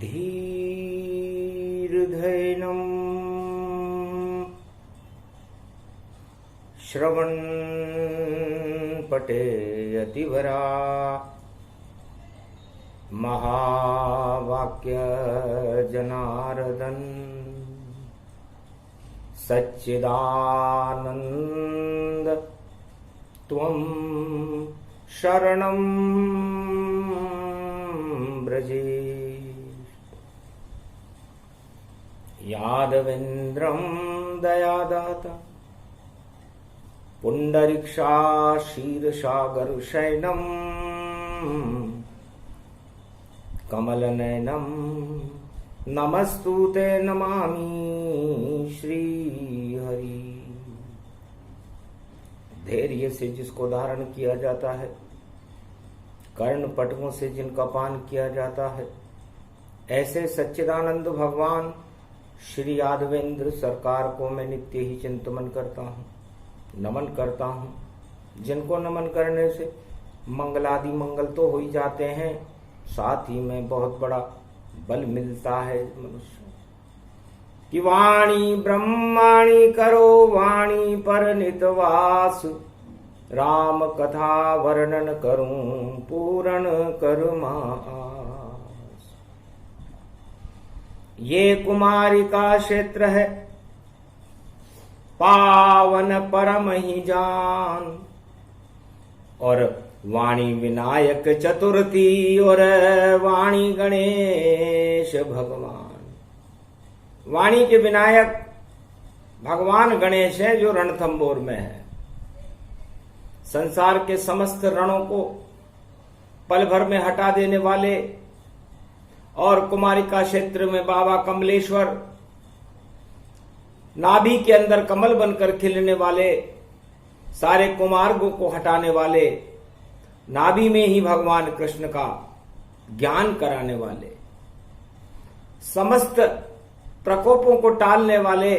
धीर्धैनं श्रवणपटेयतिवरा महावाक्यजनार्दन सच्चिदानंद त्वं शरणं ब्रजे। यादवेन्द्रं दयादाता पुण्डरीक्षाशीर्षागरशयनं कमलनयनं नमस्तुते नमामि श्रीहरि। धैर्य से जिसको धारण किया जाता है, कर्ण पटकों से जिनका पान किया जाता है, ऐसे सच्चिदानंद भगवान श्री यादवेंद्र सरकार को मैं नित्य ही चिंतन करता हूँ, नमन करता हूँ। जिनको नमन करने से मंगलादि मंगल तो हो ही जाते हैं, साथ ही में बहुत बड़ा बल मिलता है मनुष्य कि वाणी ब्रह्माणी करो वाणी पर नितवास, राम कथा वर्णन करूं पूर्ण करमास। ये कुमारी का क्षेत्र है पावन परम ही जान, और वाणी विनायक चतुर्थी और वाणी गणेश भगवान। वाणी के विनायक भगवान गणेश है जो रणथंबोर में है। संसार के समस्त रणों को पल भर में हटा देने वाले, और कुमारिका क्षेत्र में बाबा कमलेश्वर नाभि के अंदर कमल बनकर खिलने वाले, सारे कुमार्गों को हटाने वाले, नाभि में ही भगवान कृष्ण का ज्ञान कराने वाले, समस्त प्रकोपों को टालने वाले,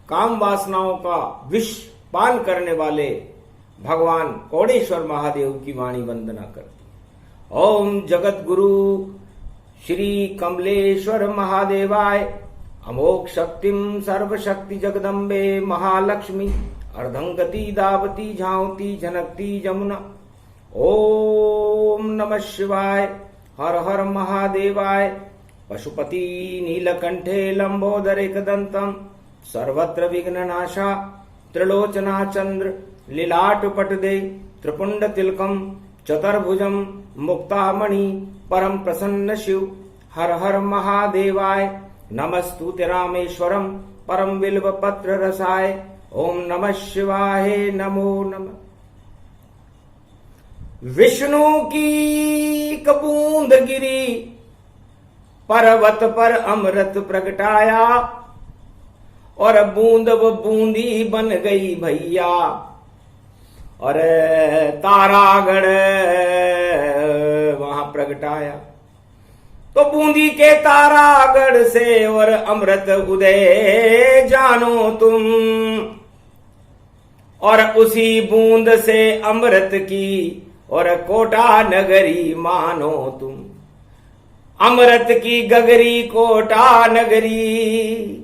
काम वासनाओं का विष पान करने वाले भगवान कोडेश्वर महादेव की वाणी वंदना करती। ओम जगत गुरु श्री कमलेश्वर महादेवाय अमोघ शक्तिम सर्वशक्ति जगदम्बे महालक्ष्मी अर्धंगति दावती झांवती झनकती जमुना। ओम नमः शिवाय हर हर महादेवाय पशुपति नीलकंठे लंबोदर एकदंतम सर्वत्र विघ्ननाशा त्रिलोचना चंद्र लीलाट पटदे त्रिपुंड तिलकम चतुर्भुजम मुक्तामणि परम प्रसन्न शिव। हर हर महादेवाय नमस्तुते रामेश्वरम परम बिल्व पत्र रसाय। ओम नमः शिवाय नमो नमः। विष्णु की कबूंद गिरी पर्वत पर अमृत प्रगटाया, और बूंद वो बूंदी बन गई भैया, और तारागढ़ वहां प्रगटाया। तो बूंदी के तारागढ़ से और अमृत उदय जानो तुम, और उसी बूंद से अमृत की और कोटा नगरी मानो तुम। अमृत की गगरी कोटा नगरी,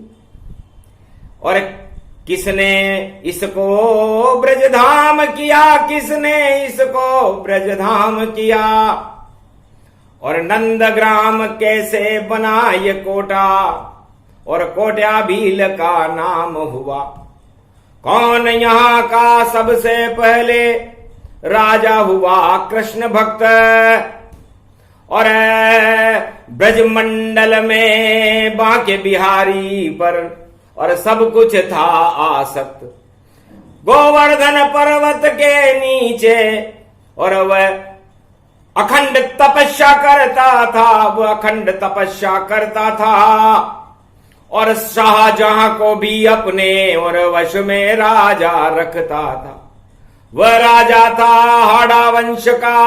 और किसने इसको ब्रजधाम किया, किसने इसको ब्रजधाम किया, और नंदग्राम कैसे बना ये कोटा, और कोट्या भील का नाम हुआ। कौन यहाँ का सबसे पहले राजा हुआ कृष्ण भक्त, और ब्रजमंडल में बांके बिहारी पर और सब कुछ था आसक्त। गोवर्धन पर्वत के नीचे और वह अखंड तपस्या करता था, वह अखंड तपस्या करता था, और शाहजहां को भी अपने और वश में राजा रखता था। वह राजा था हाड़ा वंश का,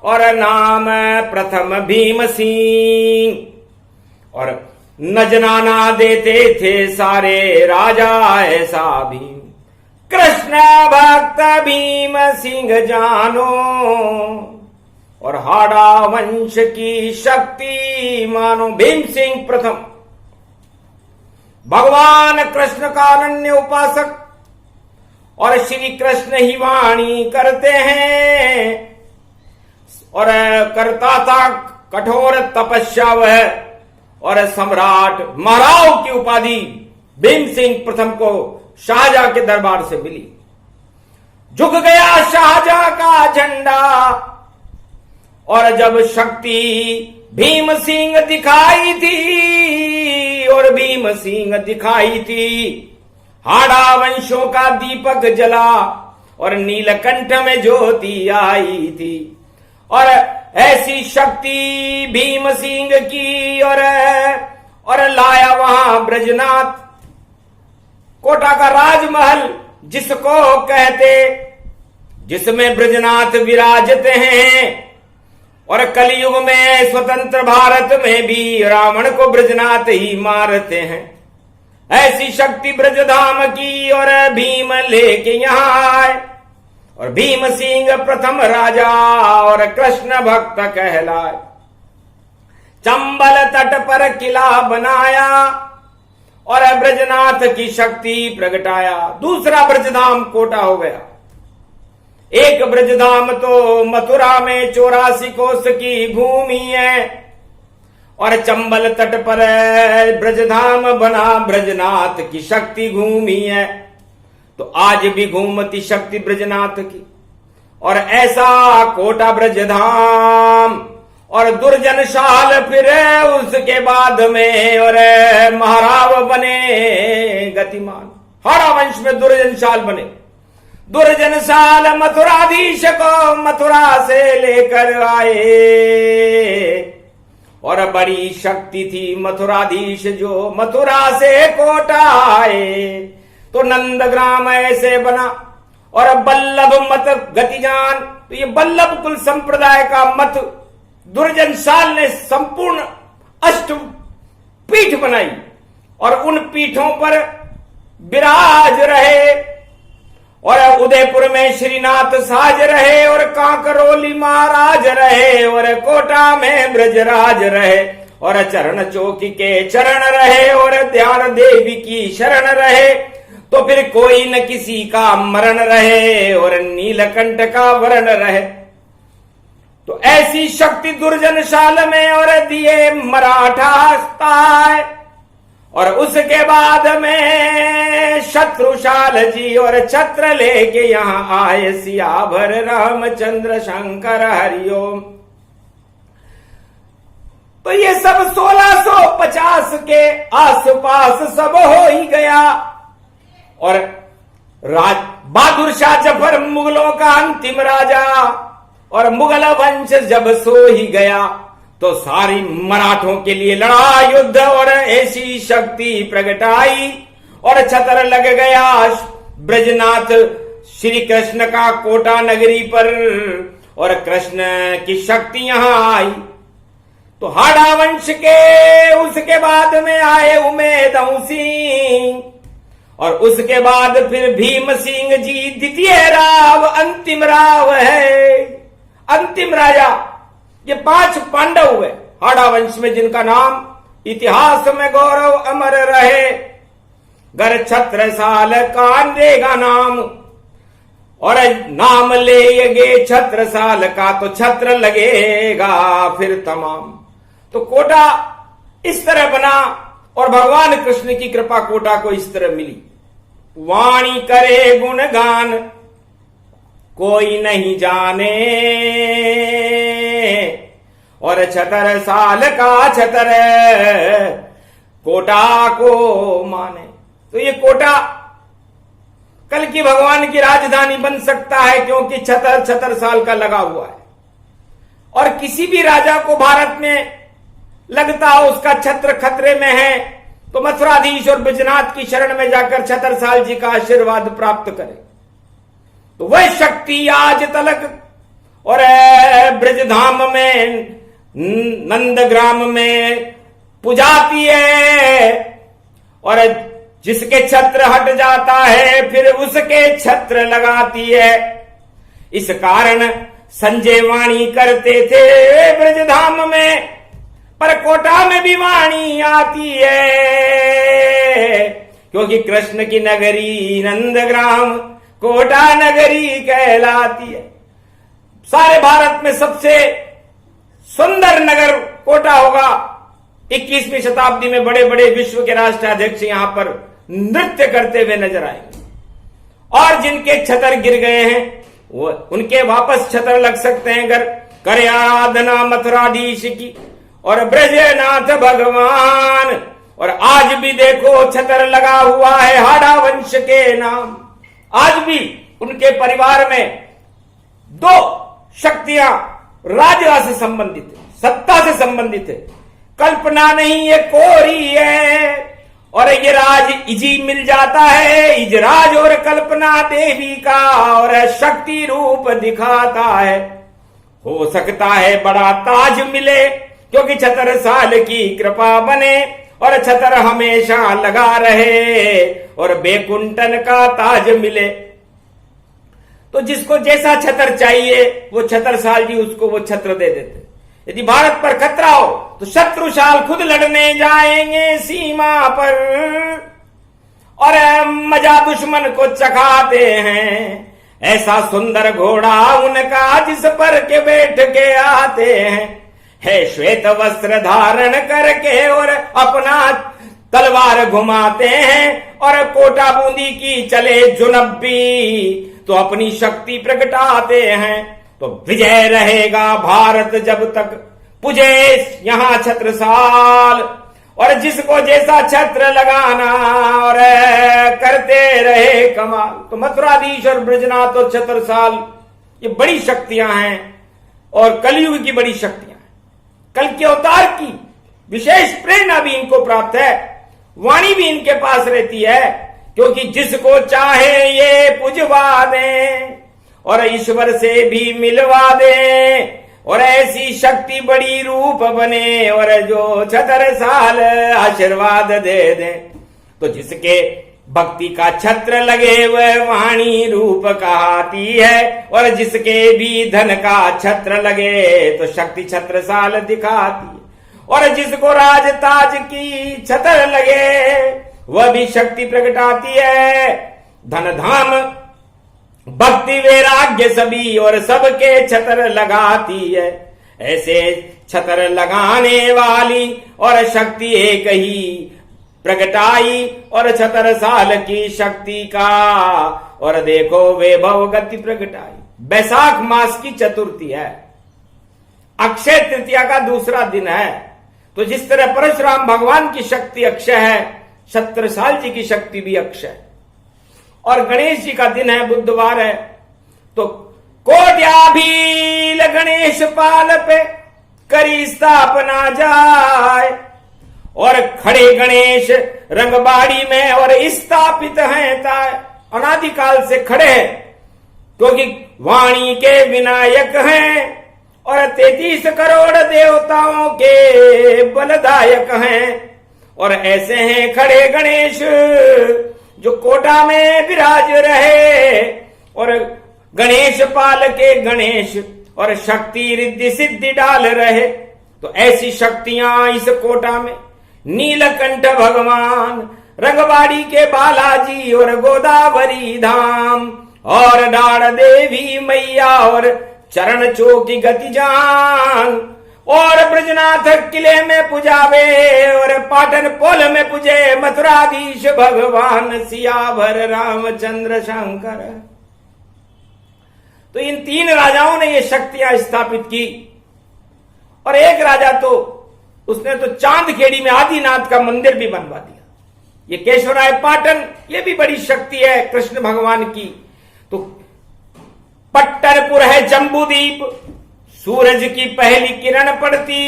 और नाम प्रथम भीम सिंह, और नजराना देते थे सारे राजा ऐसा भीम। कृष्ण भक्त भीम सिंह जानो, और हाड़ा वंश की शक्ति मानो भीम सिंह प्रथम भगवान कृष्ण का अनन्य उपासक और श्री कृष्ण ही वाणी करते हैं और करता था कठोर तपस्या वह और सम्राट महाराव की उपाधि भीम सिंह प्रथम को शाहजहां के दरबार से मिली। झुक गया शाहजहां का झंडा और जब शक्ति भीम सिंह दिखाई थी और भीम सिंह दिखाई थी हाड़ा वंशों का दीपक जला और नीलकंठ में ज्योति आई थी और ऐसी शक्ति भीम सिंह की और लाया वहां ब्रजनाथ कोटा का राजमहल जिसको कहते जिसमें ब्रजनाथ विराजते हैं और कलयुग में स्वतंत्र भारत में भी रावण को ब्रजनाथ ही मारते हैं। ऐसी शक्ति ब्रजधाम की और भीम लेके यहां आए और भीम सिंह प्रथम राजा और कृष्ण भक्त कहलाए। चंबल तट पर किला बनाया और ब्रजनाथ की शक्ति प्रगटाया। दूसरा ब्रजधाम कोटा हो गया। एक ब्रजधाम तो मथुरा में 84 कोस की भूमि है और चंबल तट पर ब्रजधाम बना ब्रजनाथ की शक्ति घूमी है। तो आज भी घूमती शक्ति ब्रजनाथ की और ऐसा कोटा ब्रजधाम और दुर्जनशाल फिर उसके बाद में और महाराव बने गतिमान। हाड़ा वंश में दुर्जनशाल बने। दुर्जनशाल मथुराधीश को मथुरा से लेकर आए और बड़ी शक्ति थी मथुराधीश जो मथुरा से कोटा आए। तो नंदग्राम ऐसे बना और बल्लभ मत गतिजान। तो ये बल्लभ कुल संप्रदाय का मत दुर्जनशाल ने संपूर्ण अष्ट पीठ बनाई और उन पीठों पर विराज रहे और उदयपुर में श्रीनाथ साज रहे और कांकरोली महाराज रहे और कोटा में ब्रजराज रहे और चरण चौकी के चरण रहे और ध्यान देवी की शरण रहे। तो फिर कोई न किसी का मरण रहे और नीलकंठ का वरण रहे। तो ऐसी शक्ति दुर्जनशाल में और दिए मराठा स्थाय और उसके बाद में शत्रुशाल जी और छत्र लेके यहां आए सियावर रामचंद्र शंकर हरिओम। तो ये सब 1650 के आसपास सब हो ही गया और बहादुर शाह जफर मुगलों का अंतिम राजा और मुगल वंश जब सो ही गया तो सारी मराठों के लिए लड़ा युद्ध और ऐसी शक्ति प्रगटाई और छतर लग गया ब्रजनाथ श्री कृष्ण का कोटा नगरी पर और कृष्ण की शक्ति यहां आई। तो हाड़ा वंश के उसके बाद में आए उमेदऊ सिंह और उसके बाद फिर भीम सिंह जी द्वितीय राव अंतिम राव है, अंतिम राजा। ये 5 पांडव हुए हाड़ा वंश में जिनका नाम इतिहास में गौरव अमर रहे। गर छत्रसाल कांदेगा नाम और नाम लेगे छत्रसाल का तो छत्र लगेगा फिर तमाम। तो कोटा इस तरह बना और भगवान कृष्ण की कृपा कोटा को इस तरह मिली। वाणी करे गुणगान कोई नहीं जाने और छतर साल का छतर कोटा को माने। तो ये कोटा कल की भगवान की राजधानी बन सकता है क्योंकि छतर साल का लगा हुआ है और किसी भी राजा को भारत में लगता हो उसका छत्र खतरे में है तो मथुराधीश और ब्रजनाथ की शरण में जाकर छत्रसाल जी का आशीर्वाद प्राप्त करे। तो वह शक्ति आज तलक और ब्रजधाम में नंदग्राम में पुजाती है और जिसके छत्र हट जाता है फिर उसके छत्र लगाती है। इस कारण संजय वाणी करते थे ब्रजधाम में, पर कोटा में भी वाणी आती है, क्योंकि कृष्ण की नगरी नंदग्राम कोटा नगरी कहलाती है। सारे भारत में सबसे सुंदर नगर कोटा होगा। 21वीं शताब्दी में बड़े बड़े विश्व के राष्ट्राध्यक्ष यहां पर नृत्य करते हुए नजर आएंगे, और जिनके छतर गिर गए हैं वो उनके वापस छतर लग सकते हैं। अगर करे आराधना मथुराधीश की और ब्रजनाथ भगवान, और आज भी देखो छतर लगा हुआ है हाड़ा वंश के नाम। आज भी उनके परिवार में दो शक्तियां राजा से संबंधित है, सत्ता से संबंधित है। कल्पना नहीं ये कोरी है, और ये राज इजी मिल जाता है, इजराज और कल्पना देवी का, और शक्ति रूप दिखाता है। हो सकता है बड़ा ताज मिले, क्योंकि छतर साल की कृपा बने, और छतर हमेशा लगा रहे, और बेकुंठन का ताज मिले। तो जिसको जैसा छतर चाहिए वो छत्रसाल जी उसको वो छत्र दे देते। यदि भारत पर खतरा हो तो शत्रुशाल खुद लड़ने जाएंगे सीमा पर, और मजा दुश्मन को चखाते हैं। ऐसा सुंदर घोड़ा उनका जिस पर के बैठ के आते हैं, है श्वेत वस्त्र धारण करके और अपना तलवार घुमाते हैं, और कोटा बूंदी की चले जुनब्बी तो अपनी शक्ति प्रगटाते हैं। तो विजय रहेगा भारत जब तक पुजे यहां छत्रसाल, और जिसको जैसा छत्र लगाना और करते रहे कमाल। तो मथुराधीश और ब्रजनाथ और छत्रसाल ये बड़ी शक्तियां हैं, और कलयुग की बड़ी शक्तियां हैं। कल के अवतार की विशेष प्रेरणा भी इनको प्राप्त है, वाणी भी इनके पास रहती है, क्योंकि जिसको चाहे ये पुजवा दें और ईश्वर से भी मिलवा दें, और ऐसी शक्ति बड़ी रूप बने, और जो छत्रसाल आशीर्वाद दे दें। तो जिसके भक्ति का छत्र लगे वह वाणी रूप कहाती है, और जिसके भी धन का छत्र लगे तो शक्ति छत्रसाल दिखाती है, और जिसको राज ताज की छतर लगे वह भी शक्ति प्रगटाती है। धन धाम भक्ति वैराग्य सभी और सबके छतर लगाती है। ऐसे छतर लगाने वाली और शक्ति एक ही प्रगटाई, और छत्रसाल की शक्ति का और देखो वैभव गति प्रगटाई। बैसाख मास की चतुर्थी है, अक्षय तृतीया का दूसरा दिन है। तो जिस तरह परशुराम भगवान की शक्ति अक्षय है, छत्रसाल जी की शक्ति भी अक्षय है। और गणेश जी का दिन है, बुधवार है। तो कोट्याभील गणेश पाल पे करी स्थापना जाए, और खड़े गणेश रंगबाड़ी में और स्थापित हैं ताय। अनादिकाल से खड़े हैं, क्योंकि वाणी के विनायक हैं, और 33 करोड़ देवताओं के बलदायक हैं। और ऐसे हैं खड़े गणेश जो कोटा में विराज रहे, और गणेश पाल के गणेश और शक्ति रिद्धि सिद्धि डाल रहे। तो ऐसी शक्तियां इस कोटा में नीलकंठ भगवान, रंगबाड़ी के बालाजी और गोदावरी धाम, और डाड़ देवी मैया और चरण चौकी गति जान, और ब्रजनाथ किले में पुजावे, और पाटन पोल में पुजे मथुराधीश भगवान सियावर रामचंद्र शंकर। तो इन तीन राजाओं ने ये शक्तियां स्थापित की। और एक राजा तो उसने तो चांदखेड़ी में आदिनाथ का मंदिर भी बनवा दिया। ये केशवराय पाटन, ये भी बड़ी शक्ति है कृष्ण भगवान की। तो पट्टरपुर है जम्बूद्वीप, सूरज की पहली किरण पड़ती,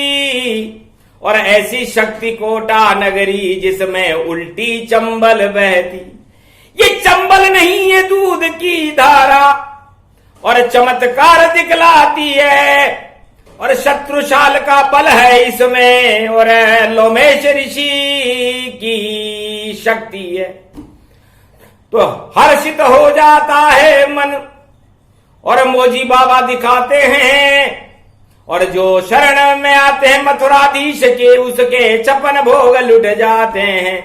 और ऐसी शक्ति कोटा नगरी जिसमें उल्टी चंबल बहती। ये चंबल नहीं, ये दूध की धारा, और चमत्कार दिखलाती है, और शत्रुशाल का बल है इसमें, और लोमेश ऋषि की शक्ति है। तो हर्षित हो जाता है मन, और मोजी बाबा दिखाते हैं, और जो शरण में आते हैं मथुराधीश के उसके 56 भोग लुट जाते हैं।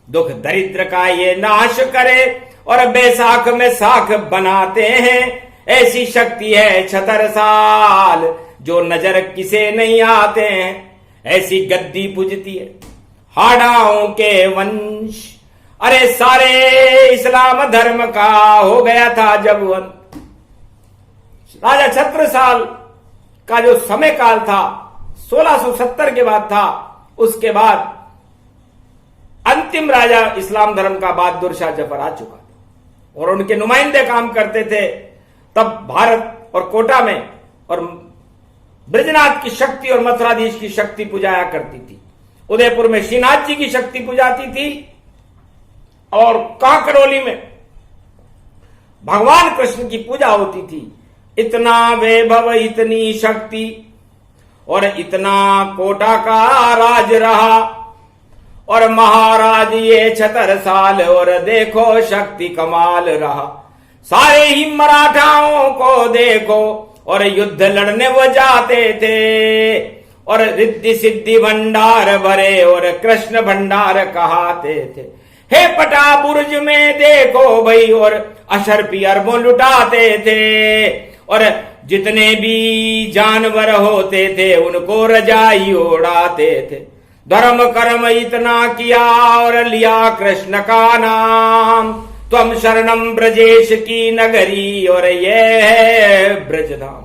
दुख दरिद्र का ये नाश करे और बैसाख में साख बनाते हैं। ऐसी शक्ति है छतरसाल जो नजर किसे नहीं आते हैं। ऐसी गद्दी पूजती है हाड़ाओं के वंश। अरे सारे इस्लाम धर्म का हो गया था जब अंत। राजा छत्रसाल का जो समय काल था 1670 के बाद था, उसके बाद अंतिम राजा इस्लाम धर्म का बहादुर शाह जफर आ चुका था और उनके नुमाइंदे काम करते थे। तब भारत और कोटा में और ब्रजनाथ की शक्ति और मथुराधीश की शक्ति पूजाया करती थी। उदयपुर में श्रीनाथ जी की शक्ति पूजाती थी और कांकरोली में भगवान कृष्ण की पूजा होती थी। इतना वैभव, इतनी शक्ति और इतना कोटा का राज रहा। और महाराज ये छतरसाल और देखो शक्ति कमाल रहा। सारे ही मराठाओं को देखो और युद्ध लड़ने वो जाते थे और रिद्धि सिद्धि भंडार भरे और कृष्ण भंडार कहाते थे। हे पटा बुर्ज में देखो भाई और अशरफी अरबों लुटाते थे और जितने भी जानवर होते थे उनको रजाई उड़ाते थे। धर्म कर्म इतना किया और लिया कृष्ण का नाम। त्वम शरणम ब्रजेश की नगरी और ये है ब्रजधाम।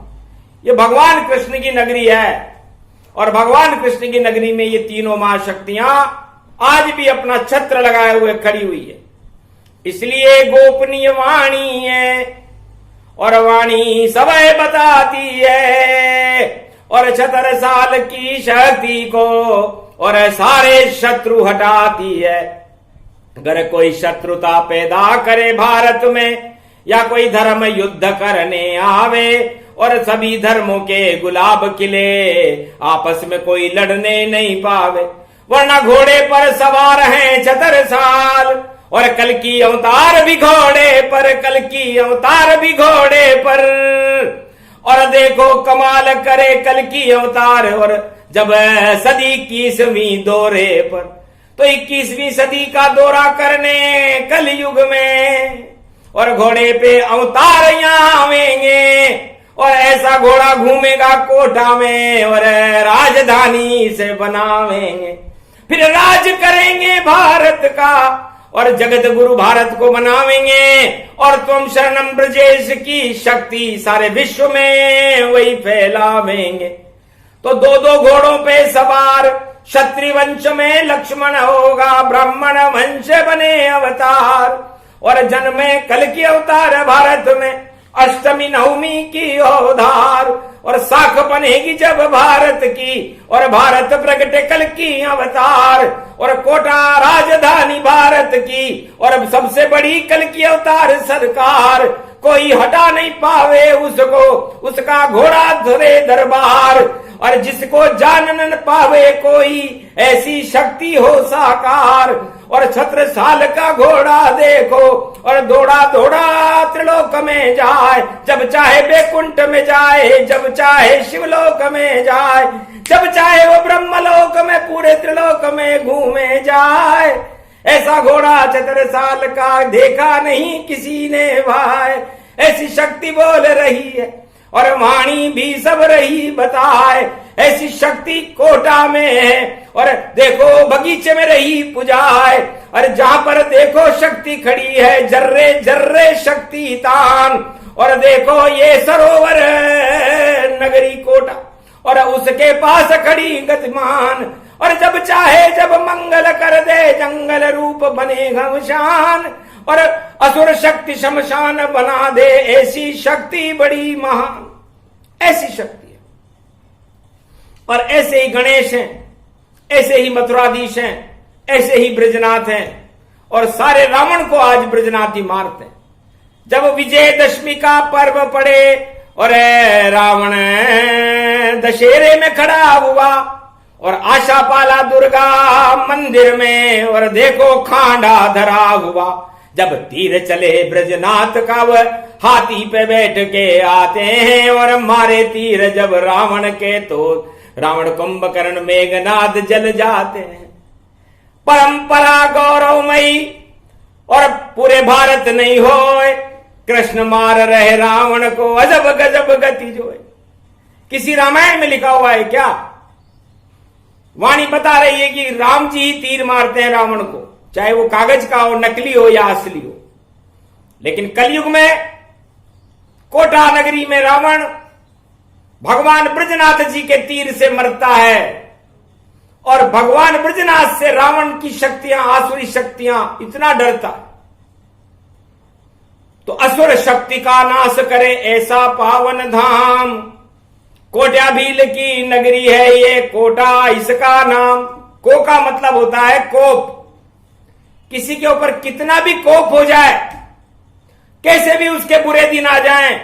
ये भगवान कृष्ण की नगरी है और भगवान कृष्ण की नगरी में ये तीनों महाशक्तियां आज भी अपना छत्र लगाए हुए खड़ी हुई है। इसलिए गोपनीय वाणी है और वाणी सबे बताती है और छतरसाल की शक्ति को और सारे शत्रु हटाती है। अगर कोई शत्रुता पैदा करे भारत में या कोई धर्म युद्ध करने आवे और सभी धर्मों के गुलाब किले आपस में कोई लड़ने नहीं पावे, वरना घोड़े पर सवार हैं छतरसाल और कल की अवतार भी घोड़े पर, कल की अवतार भी घोड़े पर। और देखो कमाल करे कल की अवतार और जब सदी 21वीं दौरे पर, तो 21वीं सदी का दौरा करने कल युग में और घोड़े पे अवतार यहाँ आवेंगे और ऐसा घोड़ा घूमेगा कोटा में और राजधानी से बनावेंगे। फिर राज करेंगे भारत का और जगत गुरु भारत को बनावेंगे और तुम शरणम ब्रजेश की शक्ति सारे विश्व में वही फैलावेंगे। तो दो दो घोड़ों पे सवार क्षत्रिय वंश में लक्ष्मण होगा, ब्राह्मण वंश बने अवतार और जन्मे कल की अवतार भारत में अष्टमी नवमी की अवतार और साख बनेगी जब भारत की और भारत प्रगटे कल की अवतार और कोटा राजधानी भारत की और सबसे बड़ी कल की अवतार सरकार। कोई हटा नहीं पावे उसको, उसका घोड़ा धरे दरबार और जिसको जान न पावे कोई ऐसी शक्ति हो साकार। और छत्रसाल का घोड़ा देखो और दौड़ा दौड़ा त्रिलोक में जाए, जब चाहे बैकुंठ में जाए, जब चाहे शिवलोक में जाए, जब चाहे वो ब्रह्मलोक में पूरे त्रिलोक में घूमे जाए। ऐसा घोड़ा छत्रसाल का देखा नहीं किसी ने भाई। ऐसी शक्ति बोल रही है और वाणी भी सब रही बताए। ऐसी शक्ति कोटा में है और देखो बगीचे में रही पुजाए और जहां पर देखो शक्ति खड़ी है जर्रे जर्रे शक्ति तान। और देखो ये सरोवर नगरी कोटा और उसके पास खड़ी गतिमान और जब चाहे जब मंगल कर दे जंगल रूप बने घमशान और असुर शक्ति शमशान बना दे। ऐसी शक्ति बड़ी महान, ऐसी शक्ति है। और ऐसे ही गणेश हैं, ऐसे ही मथुराधीश हैं, ऐसे ही ब्रजनाथ हैं और सारे रावण को आज ब्रजनाथ ही मारते हैं। जब विजयदशमी का पर्व पड़े और रावण दशहरे में खड़ा हुआ और आशा पाला दुर्गा मंदिर में और देखो खांडा धरा हुआ। जब तीर चले ब्रजनाथ का वह हाथी पे बैठ के आते हैं और मारे तीर जब रावण के तो रावण कुंभकर्ण मेघनाद जल जाते हैं। परंपरा गौरवमयी और पूरे भारत नहीं होए, कृष्ण मार रहे रावण को अजब गजब गति जो है। किसी रामायण में लिखा हुआ है क्या? वाणी बता रही है कि राम जी ही तीर मारते हैं रावण को, चाहे वो कागज का हो, नकली हो या असली हो। लेकिन कलयुग में कोटा नगरी में रावण भगवान ब्रजनाथ जी के तीर से मरता है और भगवान ब्रजनाथ से रावण की शक्तियां, आसुरी शक्तियां इतना डरता है। तो असुर शक्ति का नाश करे ऐसा पावन धाम, कोटा भील की नगरी है ये कोटा, इसका नाम। को का मतलब होता है कोप। किसी के ऊपर कितना भी कोप हो जाए, कैसे भी उसके बुरे दिन आ जाएं,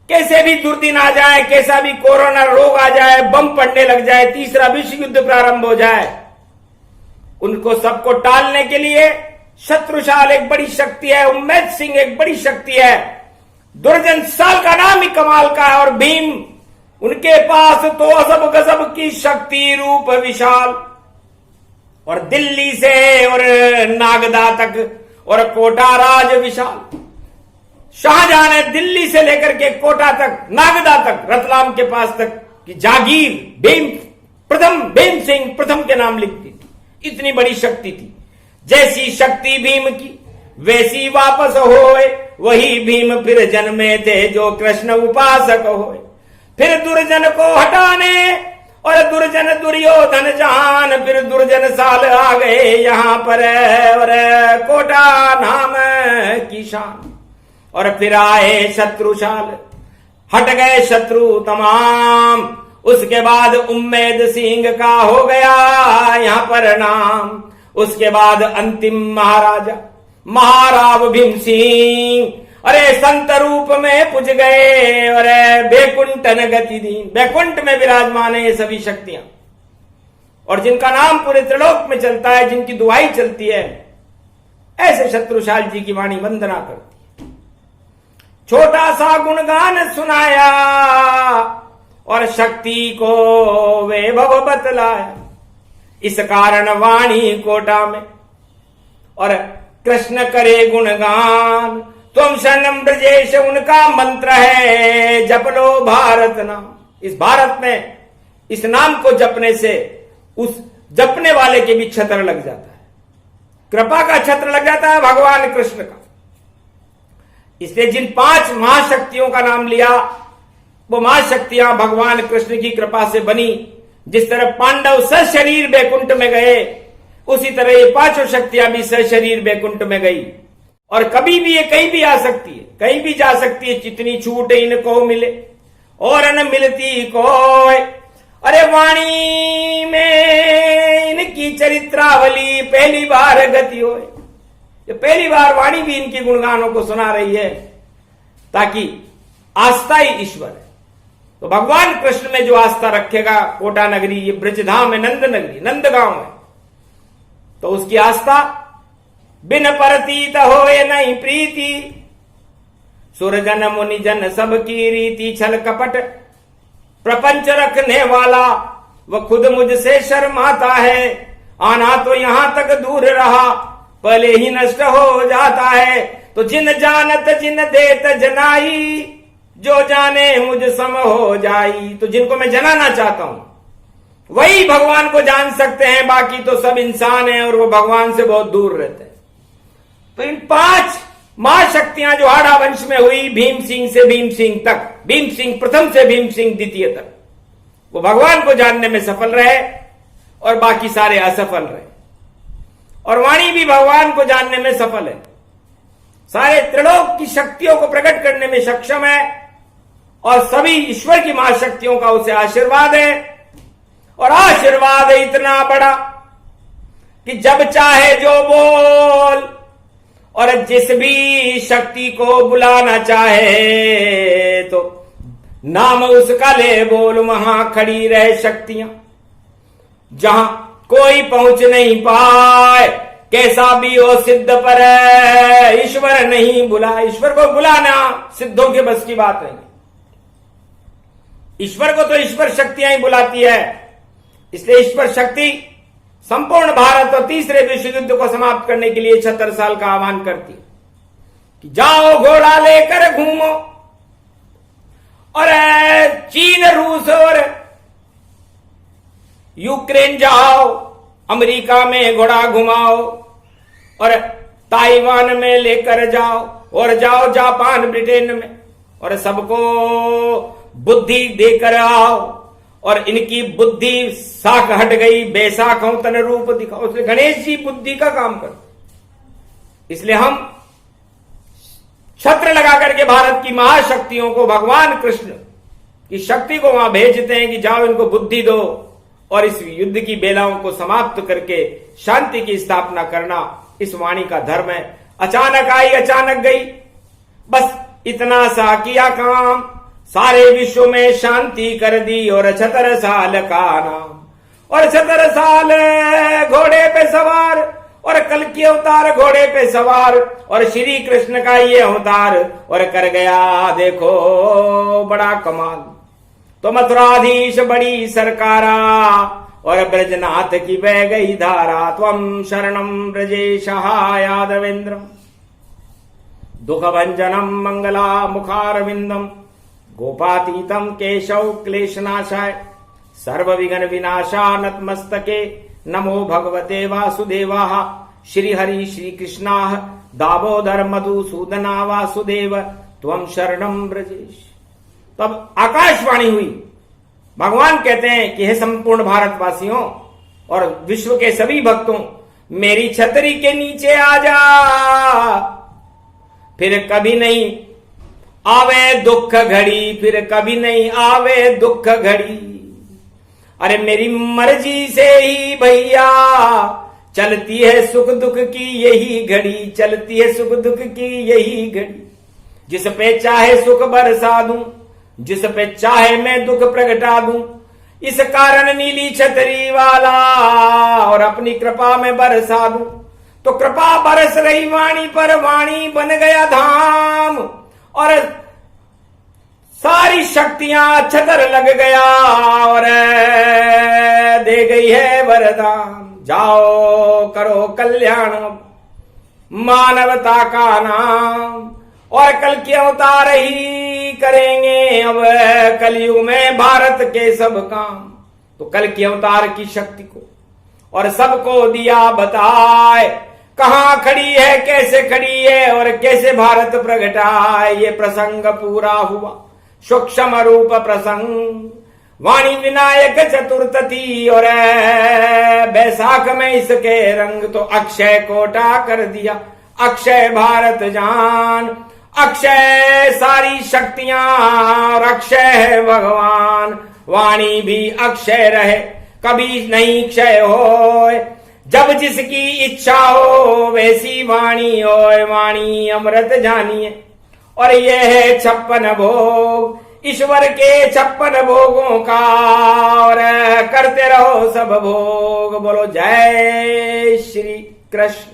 कैसे भी दुर्दिन आ जाए, कैसा भी कोरोना रोग आ जाए, बम पड़ने लग जाए, तीसरा विश्व युद्ध प्रारंभ हो जाए, उनको सबको टालने के लिए शत्रुशाल एक बड़ी शक्ति है, उम्मेद सिंह एक बड़ी शक्ति है, दुर्जन साल का नाम ही कमाल का है और भीम उनके पास तो अजब गजब की शक्ति रूप विशाल। और दिल्ली से और नागदा तक और कोटा राज विशाल। शाहजहां ने दिल्ली से लेकर के कोटा तक, नागदा तक, रतलाम के पास तक की जागीर भीम सिंह प्रथम के नाम लिखती थी। इतनी बड़ी शक्ति थी। जैसी शक्ति भीम की वैसी वापस होए, वही भीम फिर जन्मे थे जो कृष्ण उपासक होए। फिर दुर्जन को हटाने और दुर्जन दुर्योधन जहान, फिर दुर्जन साल आ गए यहां पर और कोटा नाम की शान। और फिर आए शत्रुशाल, हट गए शत्रु तमाम। उसके बाद उम्मेद सिंह का हो गया यहां पर नाम। उसके बाद अंतिम महाराजा महाराव भीम सिंह, अरे संत रूप में पूज गए और बैकुंठन गति दीन। बैकुंठ में विराजमान है ये सभी शक्तियां और जिनका नाम पूरे त्रिलोक में चलता है, जिनकी दुहाई चलती है, ऐसे शत्रुशाल जी की वाणी वंदना करती। छोटा सा गुणगान सुनाया और शक्ति को वैभव बतलाया। इस कारण वाणी कोटा में और कृष्ण करे गुणगान। तुम शरणम ब्रजेश उनका मंत्र है, जप लो भारत नाम। इस भारत में इस नाम को जपने से उस जपने वाले के भी छत्र लग जाता है, कृपा का छत्र लग जाता है भगवान कृष्ण का। इसलिए जिन 5 महाशक्तियों का नाम लिया, वो महाशक्तियां भगवान कृष्ण की कृपा से बनी। जिस तरह पांडव सशरीर बैकुंठ में गए, उसी तरह ये 5 शक्तियां भी सशरीर बैकुंठ में गई। और कभी भी ये कहीं भी आ सकती है, कहीं भी जा सकती है। जितनी छूट इनको मिले और न मिलती कोई। अरे वाणी में इनकी चरित्रावली पहली बार गति होए। ये पहली बार वाणी भी इनकी गुणगानों को सुना रही है, ताकि आस्था ही ईश्वर है। तो भगवान कृष्ण में जो आस्था रखेगा, कोटा नगरी ये ब्रजधाम है, नंद नगरी, नंदगांव है, तो उसकी आस्था बिन परतीत होए नहीं प्रीति। सुरजन मुनिजन सबकी रीति, छल कपट प्रपंच रखने वाला वह खुद मुझसे शर्माता है। आना तो यहां तक दूर रहा, पहले ही नष्ट हो जाता है। तो जिन जानत जिन देत जनाई, जो जाने मुझ सम हो जाई। तो जिनको मैं जनाना चाहता हूं वही भगवान को जान सकते हैं, बाकी तो सब इंसान हैं और वो भगवान से बहुत दूर रहते हैं। तो इन 5 महाशक्तियां जो हाड़ा वंश में हुई, भीम सिंह से भीम सिंह तक, भीम सिंह प्रथम से भीम सिंह द्वितीय तक, वो भगवान को जानने में सफल रहे और बाकी सारे असफल रहे। और वाणी भी भगवान को जानने में सफल है, सारे त्रिलोक की शक्तियों को प्रकट करने में सक्षम है और सभी ईश्वर की महाशक्तियों का उसे आशीर्वाद है। और आशीर्वाद इतना बड़ा कि जब चाहे जो बोल, और जिस भी शक्ति को बुलाना चाहे तो नाम उसका ले बोल, वहां खड़ी रहे शक्तियां। जहां कोई पहुंच नहीं पाए कैसा भी हो सिद्ध पर ईश्वर नहीं बुला। ईश्वर को बुलाना सिद्धों के बस की बात नहीं। ईश्वर को तो ईश्वर शक्तियां ही बुलाती है। इसलिए ईश्वर शक्ति संपूर्ण भारत और तीसरे विश्व युद्ध को समाप्त करने के लिए 76 साल का आह्वान करती है कि जाओ घोड़ा लेकर घूमो और चीन रूस और यूक्रेन जाओ, अमेरिका में घोड़ा घुमाओ और ताइवान में लेकर जाओ और जाओ जापान ब्रिटेन में और सबको बुद्धि देकर आओ और इनकी बुद्धि साख हट गई, बेसाख हो तन रूप दिखाओ। इसलिए गणेश जी बुद्धि का काम कर। इसलिए हम छत्र लगा करके भारत की महाशक्तियों को भगवान कृष्ण की शक्ति को वहां भेजते हैं कि जाओ इनको बुद्धि दो और इस युद्ध की बेलाओं को समाप्त करके शांति की स्थापना करना इस वाणी का धर्म है। अचानक आई अचानक गई, बस इतना सा किया काम, सारे विश्व में शांति कर दी और 76 साल का नाम। और 76 साल घोड़े पे सवार और कल की अवतार घोड़े पे सवार और श्री कृष्ण का ये अवतार और कर गया देखो बड़ा कमाल। तो मथुराधीश बड़ी सरकारा और ब्रजनाथ की बह गई धारा। त्वं शरणं ब्रजेशः यादवेन्द्रम दुख भंजनम मंगला मुखारविंदम गोपातीतम केशव क्लेशनाशाय सर्व विघ्न विनाशा नतमस्तके नमो भगवते वासुदेवाः श्री हरि श्री कृष्णा दामोदर मधुसूदना वासुदेव त्वं शरणं ब्रजेश। तब आकाशवाणी हुई। भगवान कहते हैं कि हे संपूर्ण भारतवासियों और विश्व के सभी भक्तों, मेरी छतरी के नीचे आ जा, फिर कभी नहीं आवे दुख घड़ी, फिर कभी नहीं आवे दुख घड़ी। अरे मेरी मर्जी से ही भैया चलती है सुख दुख की यही घड़ी, चलती है सुख दुख की यही घड़ी। जिस पे चाहे सुख बरसा दूं, जिस पे चाहे मैं दुख प्रगटा दूं, इस कारण नीली छतरी वाला और अपनी कृपा में बरसा दूं। तो कृपा बरस रही वाणी पर, वाणी बन गया धाम और सारी शक्तियां छतर लग गया और दे गई है वरदान। जाओ करो कल्याण मानवता का नाम और कल के अवतार ही करेंगे अब कलयुग में भारत के सब काम। तो कल के अवतार की शक्ति को और सबको दिया बताए, कहां खड़ी है कैसे खड़ी है और कैसे भारत प्रगटाए। ये प्रसंग पूरा हुआ सूक्ष्म रूप प्रसंग, वाणी विनायक चतुर्थी और बैसाख में इसके रंग। तो अक्षय कोटा कर दिया अक्षय भारत जान, अक्षय सारी शक्तियां और अक्षय है भगवान। वाणी भी अक्षय रहे कभी नहीं क्षय होए, जब जिसकी इच्छा हो वैसी वाणी होए। वाणी अमृत जानिए और ये है 56 भोग ईश्वर के 56 भोगों का और करते रहो सब भोग। बोलो जय श्री कृष्ण,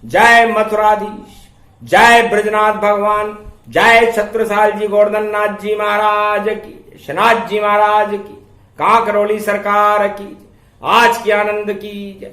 जय मथुराधीश, जय ब्रजनाथ भगवान, जय छत्रसाल जी गोवर्धन नाथ जी महाराज की, शनाथ जी महाराज की, कांकरोली सरकार की, आज की आनंद की जय।